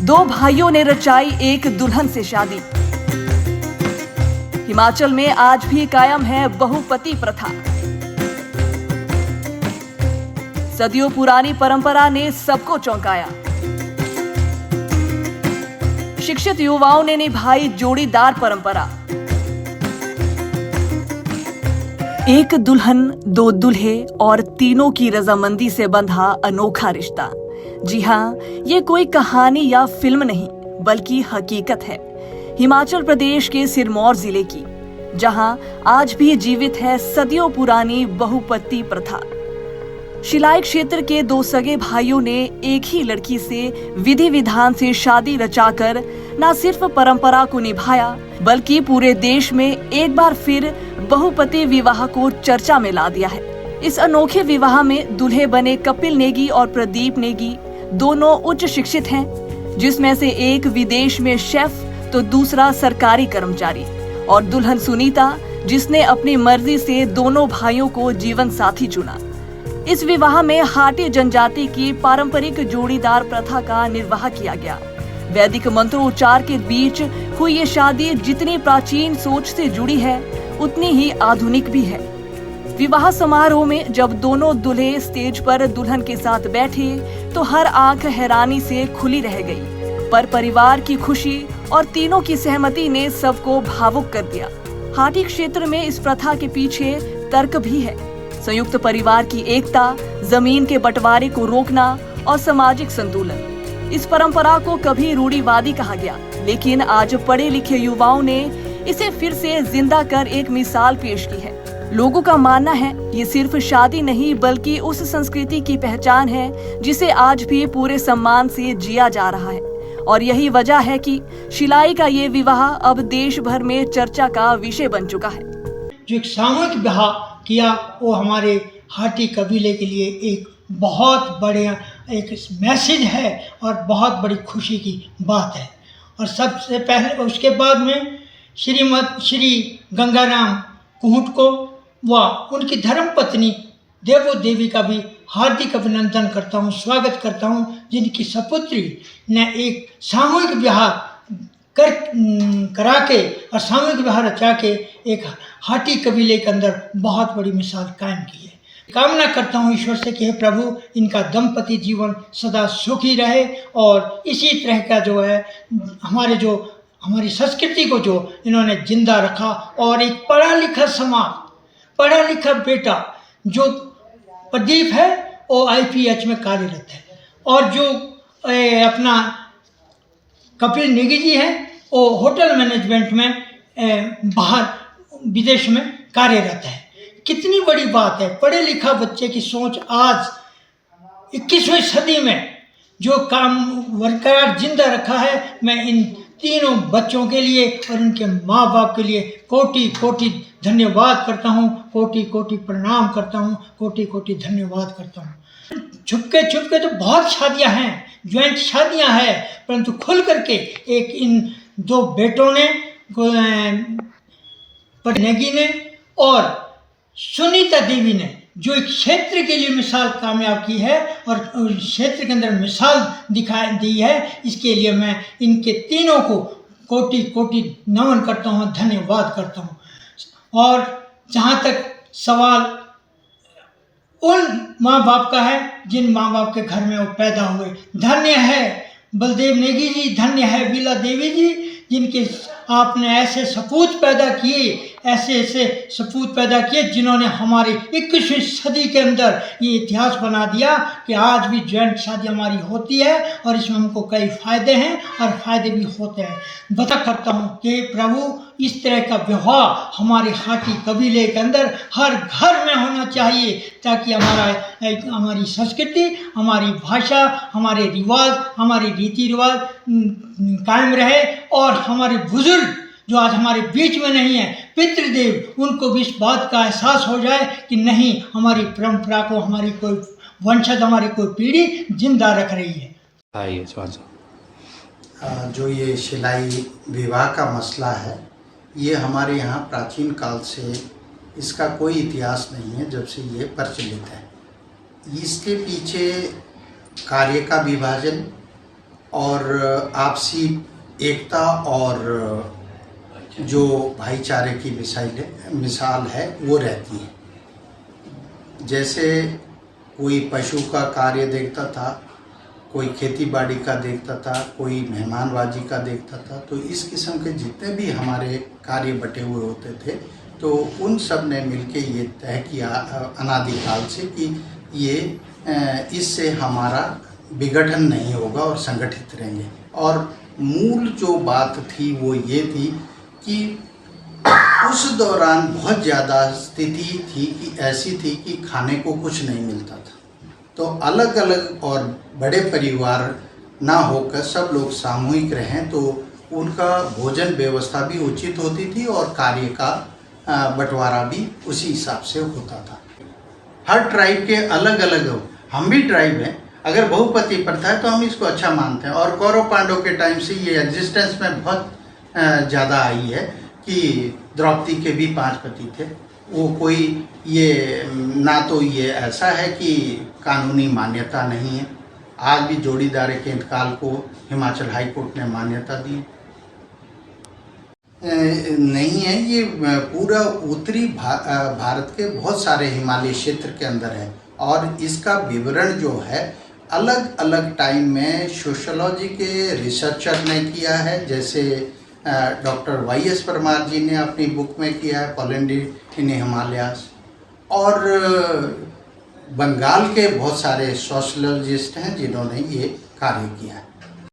दो भाइयों ने रचाई एक दुल्हन से शादी। हिमाचल में आज भी कायम है बहुपति प्रथा। सदियों पुरानी परंपरा ने सबको चौंकाया। शिक्षित युवाओं ने निभाई जोड़ीदार परंपरा। एक दुल्हन, दो दूल्हे और तीनों की रजामंदी से बंधा अनोखा रिश्ता। जी हाँ, ये कोई कहानी या फिल्म नहीं बल्कि हकीकत है हिमाचल प्रदेश के सिरमौर जिले की, जहां आज भी जीवित है सदियों पुरानी बहुपति प्रथा। शिलाई क्षेत्र के दो सगे भाइयों ने एक ही लड़की से विधि विधान से शादी रचाकर न सिर्फ परंपरा को निभाया बल्कि पूरे देश में एक बार फिर बहुपति विवाह को चर्चा में ला दिया है। इस अनोखे विवाह में दूल्हे बने कपिल नेगी और प्रदीप नेगी दोनों उच्च शिक्षित हैं, जिसमें से एक विदेश में शेफ तो दूसरा सरकारी कर्मचारी, और दुल्हन सुनीता, जिसने अपनी मर्जी से दोनों भाइयों को जीवन साथी चुना। इस विवाह में हाटी जनजाति की पारंपरिक जोड़ीदार प्रथा का निर्वाह किया गया। वैदिक मंत्रोच्चार के बीच हुई ये शादी जितनी प्राचीन सोच से जुड़ी है उतनी ही आधुनिक भी है। विवाह समारोह में जब दोनों दूल्हे स्टेज पर दुल्हन के साथ बैठे तो हर आंख हैरानी से खुली रह गई, पर परिवार की खुशी और तीनों की सहमति ने सबको भावुक कर दिया। हाटी क्षेत्र में इस प्रथा के पीछे तर्क भी है। संयुक्त परिवार की एकता, जमीन के बंटवारे को रोकना और सामाजिक संतुलन। इस परंपरा को कभी रूढ़िवादी कहा गया, लेकिन आज पढ़े लिखे युवाओं ने इसे फिर से जिंदा कर एक मिसाल पेश की है। लोगों का मानना है ये सिर्फ शादी नहीं बल्कि उस संस्कृति की पहचान है जिसे आज भी पूरे सम्मान से जिया जा रहा है, और यही वजह है कि शिलाई का ये विवाह अब देश भर में चर्चा का विषय बन चुका है। जो एक सामूहिक विवाह किया वो हमारे हाटी कबीले के लिए एक बहुत बड़े एक मैसेज है और बहुत बड़ी खुशी की बात है। और सबसे पहले उसके बाद में श्री गंगाराम कुहूट को व उनकी धर्मपत्नी देवो देवी का भी हार्दिक अभिनंदन करता हूँ, स्वागत करता हूँ, जिनकी सपुत्री ने एक सामूहिक विवाह करा के और सामूहिक विवाह रचा के एक हाटी कबीले के अंदर बहुत बड़ी मिसाल कायम की है। कामना करता हूँ ईश्वर से कि हे प्रभु, इनका दंपति जीवन सदा सुखी रहे और इसी तरह का जो है हमारी संस्कृति को जो इन्होंने जिंदा रखा, और एक पढ़ा लिखा समाज, पढ़ा लिखा बेटा जो प्रदीप है वो IPH में कार्यरत है, और जो अपना कपिल नेगी जी हैं वो होटल मैनेजमेंट में बाहर विदेश में कार्यरत है। कितनी बड़ी बात है, पढ़े लिखा बच्चे की सोच आज 21वीं सदी में जो काम बरकरार जिंदा रखा है। मैं इन तीनों बच्चों के लिए और उनके माँ बाप के लिए कोटि कोटि धन्यवाद करता हूँ, कोटि कोटि प्रणाम करता हूँ, कोटि कोटि धन्यवाद करता हूँ। छुपके तो बहुत शादियाँ हैं, ज्वाइंट शादियाँ हैं, परंतु खुल करके एक इन दो बेटों ने, नेगी ने और सुनीता देवी ने, जो एक क्षेत्र के लिए मिसाल कामयाब की है और क्षेत्र के अंदर मिसाल दिखाई दी है, इसके लिए मैं इनके तीनों को कोटि कोटि नमन करता हूँ, धन्यवाद करता हूँ। और जहाँ तक सवाल उन माँ बाप का है जिन माँ बाप के घर में वो पैदा हुए, धन्य है बलदेव नेगी जी, धन्य है बीला देवी जी, जिनके आपने ऐसे सपूत पैदा किए, ऐसे सपूत पैदा किए जिन्होंने हमारी 21वीं सदी के अंदर ये इतिहास बना दिया कि आज भी जॉइंट शादी हमारी होती है और इसमें हमको कई फ़ायदे हैं और फ़ायदे भी होते हैं। बता करता हूँ कि प्रभु इस तरह का व्यवहार हमारे हाटी कबीले के अंदर हर घर में होना चाहिए, ताकि हमारी संस्कृति, हमारी भाषा, हमारे रिवाज, हमारे रीति रिवाज कायम रहे, और हमारे बुजुर्ग जो आज हमारे बीच में नहीं है, पितृदेव, उनको भी इस बात का एहसास हो जाए कि नहीं, हमारी परंपरा को हमारी कोई वंशज, हमारी कोई पीढ़ी जिंदा रख रही है। जो ये शिलाई विवाह का मसला है, ये हमारे यहाँ प्राचीन काल से इसका कोई इतिहास नहीं है जब से ये प्रचलित है। इसके पीछे कार्य का विभाजन और आपसी एकता और जो भाईचारे की मिसाल है वो रहती है। जैसे कोई पशु का कार्य देखता था, कोई खेती बाड़ी का देखता था, कोई मेहमानबाजी का देखता था, तो इस किस्म के जितने भी हमारे कार्य बटे हुए होते थे तो उन सब ने मिलके ये तय किया अनादिकाल से कि ये इससे हमारा विघटन नहीं होगा और संगठित रहेंगे। और मूल जो बात थी वो ये थी कि उस दौरान बहुत ज़्यादा स्थिति थी कि ऐसी थी कि खाने को कुछ नहीं मिलता था, तो अलग अलग और बड़े परिवार ना होकर सब लोग सामूहिक रहें तो उनका भोजन व्यवस्था भी उचित होती थी और कार्य का बंटवारा भी उसी हिसाब से होता था। हर ट्राइब के अलग अलग, हम भी ट्राइब हैं, अगर बहुपति प्रथा है तो हम इसको अच्छा मानते हैं। और कौरव पांडव के टाइम से ये एग्जिस्टेंस में बहुत ज़्यादा आई है कि द्रौपदी के भी 5 पति थे। वो कोई ये ना तो ये ऐसा है कि कानूनी मान्यता नहीं है, आज भी जोड़ीदार के इंतकाल को हिमाचल हाई कोर्ट ने मान्यता दी नहीं है। ये पूरा उत्तरी भारत के बहुत सारे हिमालय क्षेत्र के अंदर है और इसका विवरण जो है अलग अलग टाइम में सोशियोलॉजी के रिसर्चर ने किया है। जैसे डॉक्टर YS परमार जी ने अपनी बुक में किया है पोलैंड इन हिमालयास, और बंगाल के बहुत सारे सोशियोलॉजिस्ट हैं जिन्होंने ये कार्य किया है।